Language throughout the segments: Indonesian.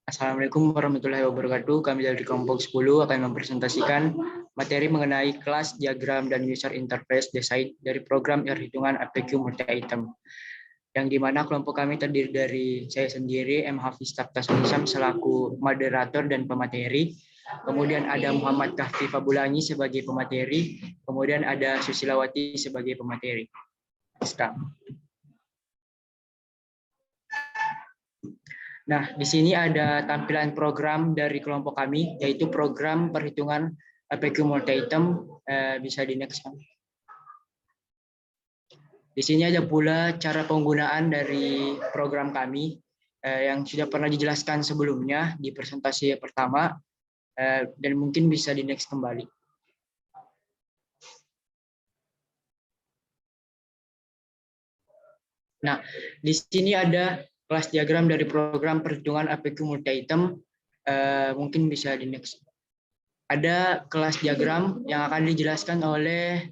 Assalamualaikum warahmatullahi wabarakatuh. Kami dari kelompok 10 akan mempresentasikan materi mengenai kelas, diagram, dan user interface desain dari program perhitungan APQ multi-item. Yang dimana kelompok kami terdiri dari saya sendiri, M. Hafiz Tabtas Unisam selaku moderator dan pemateri. Kemudian ada Muhammad Kahfi Fabulani sebagai pemateri. Kemudian ada Susilawati sebagai pemateri. Nah, di sini ada tampilan program dari kelompok kami, yaitu program perhitungan APQ multi-item. Bisa di next. Di sini ada pula cara penggunaan dari program kami yang sudah pernah dijelaskan sebelumnya di presentasi pertama, dan mungkin bisa di next kembali. Nah, di sini ada kelas diagram dari program perhitungan APQ multi-item, mungkin bisa di next. Ada kelas diagram yang akan dijelaskan oleh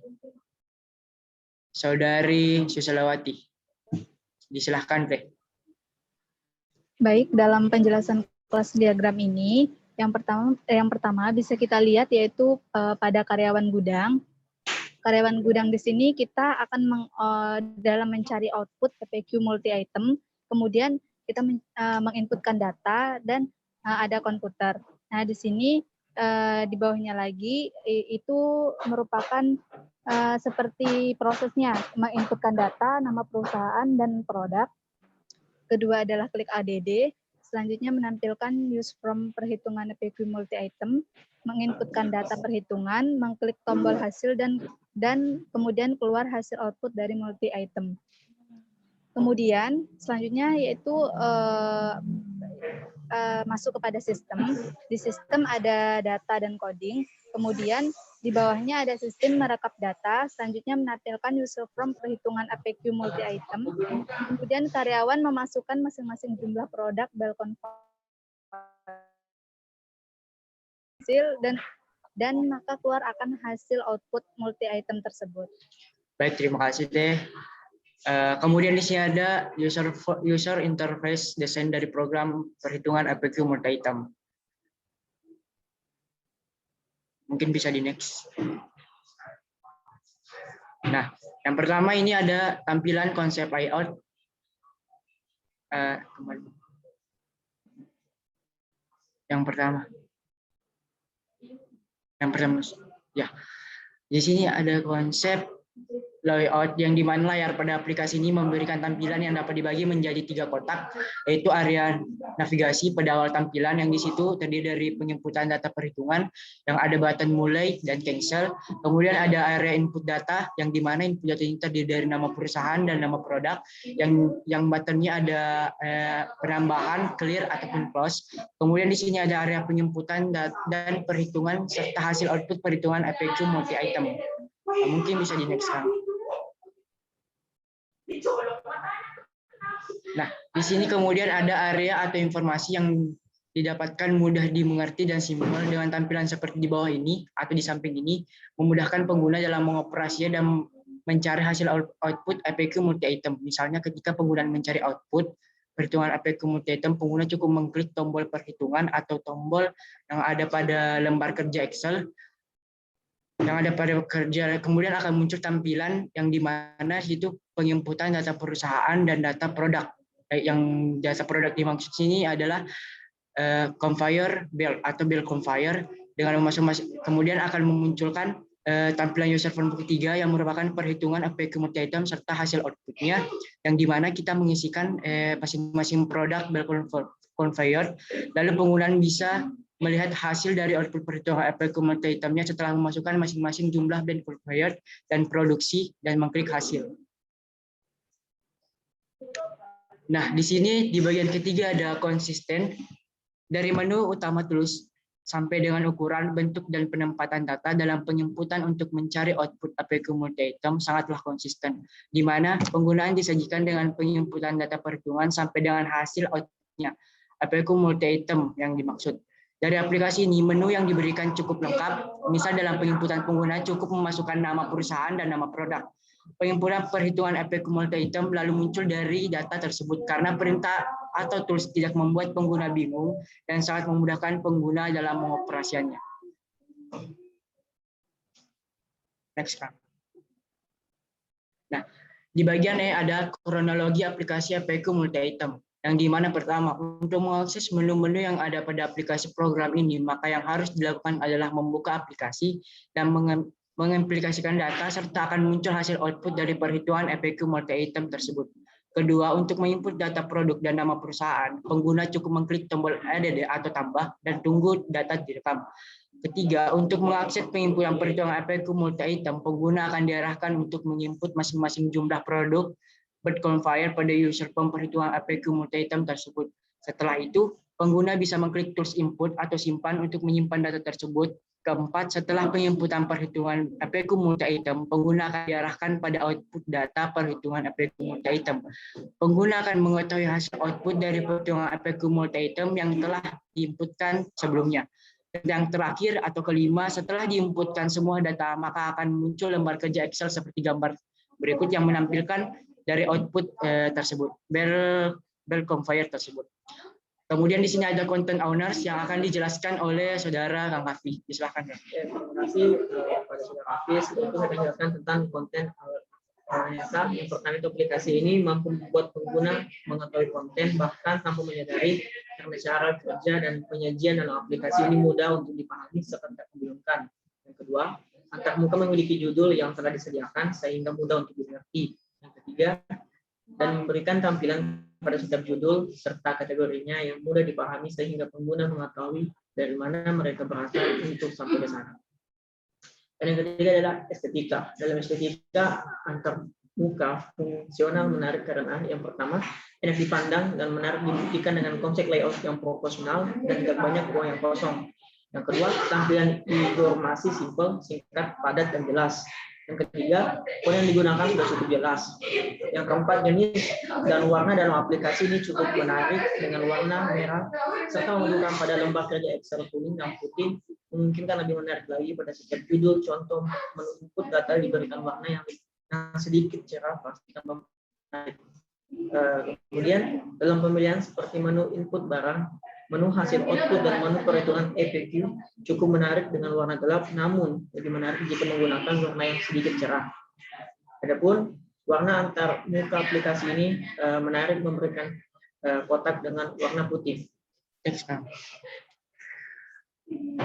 Saudari Susilawati. Disilahkan, Teh. Baik, dalam penjelasan kelas diagram ini, yang pertama bisa kita lihat yaitu pada karyawan gudang. Karyawan gudang di sini kita akan dalam mencari output APQ multi-item, kemudian kita menginputkan data dan ada komputer. Nah, di sini di bawahnya lagi itu merupakan seperti prosesnya, menginputkan data, nama perusahaan dan produk. Kedua adalah klik ADD, selanjutnya menampilkan use from perhitungan APQ multi-item, menginputkan data perhitungan, mengklik tombol hasil dan kemudian keluar hasil output dari multi-item. Kemudian selanjutnya yaitu masuk kepada sistem. Di sistem ada data dan coding. Kemudian di bawahnya ada sistem merekap data. Selanjutnya menampilkan user from perhitungan APQ multi-item. Kemudian karyawan memasukkan masing-masing jumlah produk balkon hasil dan maka keluar akan hasil output multi-item tersebut. Baik, terima kasih, Teh. Kemudian di sini ada user interface desain dari program perhitungan APQ multi-item. Mungkin bisa di next. Nah, yang pertama ini ada tampilan konsep layout. Yang pertama, ya. Di sini ada konsep layout yang di mana layar pada aplikasi ini memberikan tampilan yang dapat dibagi menjadi 3 kotak, yaitu area navigasi pada awal tampilan yang di situ terdiri dari penginputan data perhitungan yang ada button mulai dan cancel. Kemudian ada area input data yang di mana input data ini terdiri dari nama perusahaan dan nama produk, yang buttonnya ada penambahan, clear ataupun close. Kemudian di sini ada area penginputan dan perhitungan serta hasil output perhitungan APQ multi-item. Mungkin bisa di next kan. Nah, di sini kemudian ada area atau informasi yang didapatkan mudah dimengerti dan simpel dengan tampilan seperti di bawah ini atau di samping ini, memudahkan pengguna dalam mengoperasinya dan mencari hasil output APQ multi-item. Misalnya ketika pengguna mencari output perhitungan APQ multi-item, pengguna cukup mengklik tombol perhitungan atau tombol yang ada pada lembar kerja Excel kemudian akan muncul tampilan yang di mana situ penginputan data perusahaan dan data produk. Yang data produk dimaksud sini adalah conveyor belt atau belt conveyor dengan masing-masing, kemudian akan memunculkan tampilan user form ketiga yang merupakan perhitungan APQ multi-item serta hasil outputnya, yang di mana kita mengisikan masing-masing produk belt conveyor, lalu pengguna bisa melihat hasil dari output perhitungan APQ multi-itemnya setelah memasukkan masing-masing jumlah blend conveyor dan produksi dan mengklik hasil. Nah, di sini di bagian ketiga ada konsisten dari menu utama tools sampai dengan ukuran, bentuk, dan penempatan data dalam penginputan untuk mencari output APQ multi-item sangatlah konsisten, di mana penggunaan disajikan dengan penginputan data perhitungan sampai dengan hasil outputnya APQ multi-item yang dimaksud. Dari aplikasi ini, menu yang diberikan cukup lengkap. Misal dalam penginputan pengguna cukup memasukkan nama perusahaan dan nama produk. Pengumpulan perhitungan efek multi item lalu muncul dari data tersebut karena perintah atau tools tidak membuat pengguna bingung dan sangat memudahkan pengguna dalam mengoperasikannya. Next. Nah, di bagian E ada kronologi aplikasi APQ multi-item, yang dimana pertama, untuk mengakses menu-menu yang ada pada aplikasi program ini, maka yang harus dilakukan adalah membuka aplikasi dan mengimplikasikan data, serta akan muncul hasil output dari perhitungan APQ multi-item tersebut. Kedua, untuk menginput data produk dan nama perusahaan, pengguna cukup mengklik tombol add atau tambah dan tunggu data direkam. Ketiga, untuk mengakses pengumpulan perhitungan APQ multi-item, pengguna akan diarahkan untuk menginput masing-masing jumlah produk bird conveyor pada user form perhitungan APQ multi-item tersebut. Setelah itu, pengguna bisa mengklik tools input atau simpan untuk menyimpan data tersebut. Keempat, setelah penginputan perhitungan APQ multi-item, pengguna akan diarahkan pada output data perhitungan APQ multi-item. Pengguna akan mengetahui hasil output dari perhitungan APQ multi-item yang telah diinputkan sebelumnya. Dan yang terakhir atau kelima, setelah diinputkan semua data, maka akan muncul lembar kerja Excel seperti gambar berikut yang menampilkan dari output tersebut, bird conveyor tersebut. Kemudian di sini ada content owners yang akan dijelaskan oleh saudara Kang Kafi. Silakan. Ya, terima kasih kepada saudara Hafiz. Itu saya jelaskan tentang konten ternyata yang pertama itu aplikasi ini mampu membuat pengguna mengetahui konten bahkan tanpa menyadari karena cara kerja dan penyajian dalam aplikasi ini mudah untuk dipahami serta tidak membingungkan. Yang kedua, antarmuka memiliki judul yang telah disediakan sehingga mudah untuk dimengerti. Yang ketiga, dan memberikan tampilan pada setiap judul serta kategorinya yang mudah dipahami sehingga pengguna mengetahui dari mana mereka berasal untuk sampai ke sana. Dan yang ketiga adalah estetika. Dalam estetika, antar muka fungsional menarik karena yang pertama, enak dipandang dan menarik dibuktikan dengan konsep layout yang proporsional dan tidak banyak ruang yang kosong. Yang kedua, tampilan informasi simpel, singkat, padat, dan jelas. Yang ketiga, poin yang digunakan sudah cukup jelas. Yang keempat, jenis dan warna dalam aplikasi ini cukup menarik dengan warna merah serta menunjukkan pada lembar kerja Excel kuning dan putih memungkinkan lebih menarik lagi pada setiap judul. Contoh menu input data diberikan warna yang sedikit cerah pasti tambah menarik. Kemudian dalam pemilihan seperti menu input barang, menu hasil output dan menu perhitungan EPQ cukup menarik dengan warna gelap, namun lebih menarik jika menggunakan warna yang sedikit cerah. Adapun warna antar muka aplikasi ini menarik memberikan kotak dengan warna putih.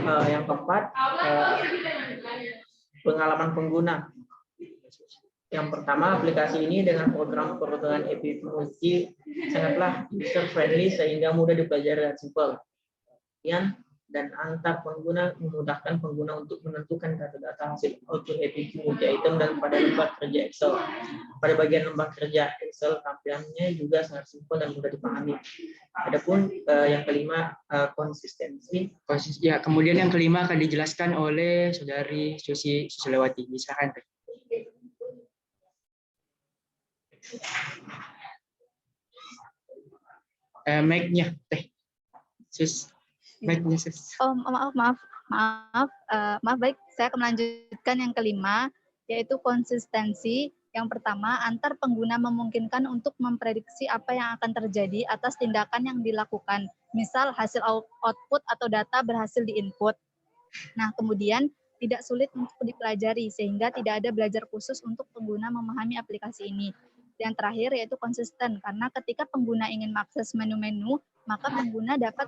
Yang keempat, pengalaman pengguna. Yang pertama, aplikasi ini dengan program perhitungan EPQ multi sangatlah user friendly sehingga mudah dipelajari dan simpel. Dan antar pengguna memudahkan pengguna untuk menentukan data-data hasil output EPQ multi item dan pada lembar kerja Excel. Pada bagian lembar kerja Excel tampilannya juga sangat simpel dan mudah dipahami. Adapun yang kelima, konsistensi. Ya, kemudian yang kelima akan dijelaskan oleh saudari Susi Susilewati. Silakan. Mic-nya Sus. Mic-nya Sus. Oh, maaf, baik, saya akan melanjutkan yang kelima, yaitu konsistensi. Yang pertama, antar pengguna memungkinkan untuk memprediksi apa yang akan terjadi atas tindakan yang dilakukan. Misal hasil output atau data berhasil diinput. Nah, kemudian tidak sulit untuk dipelajari sehingga tidak ada belajar khusus untuk pengguna memahami aplikasi ini. Yang terakhir yaitu konsisten, karena ketika pengguna ingin mengakses menu-menu, maka pengguna dapat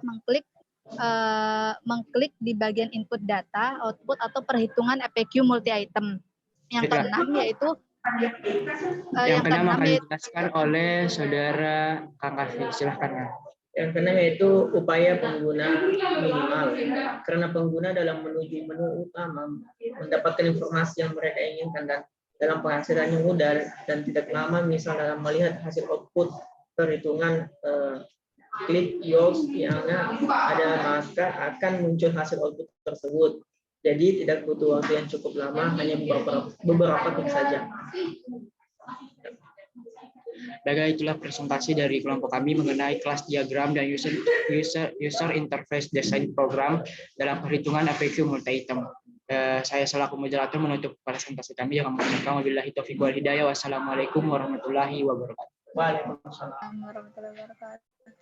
mengklik di bagian input data, output, atau perhitungan EPQ multi-item. Yang keenam yaitu yang keenam akan dijelaskan oleh saudara Kang Kafi. Silahkan. Yang keenam yaitu upaya pengguna minimal, karena pengguna dalam menuju menu utama mendapatkan informasi yang mereka inginkan dan dalam penghasilannya mudah dan tidak lama, misal dalam melihat hasil output perhitungan klik yours yang ada, maka akan muncul hasil output tersebut. Jadi tidak butuh waktu yang cukup lama, hanya beberapa klik saja. Baiklah, itulah presentasi dari kelompok kami mengenai kelas diagram dan user interface design program dalam perhitungan APQ multi-item. Saya selaku moderator menutup presentasi kami. Yang mengucapkan wabillahi taufiq wal hidayah. Wassalamualaikum warahmatullahi wabarakatuh. Waalaikumsalam. Warahmatullahi wabarakatuh.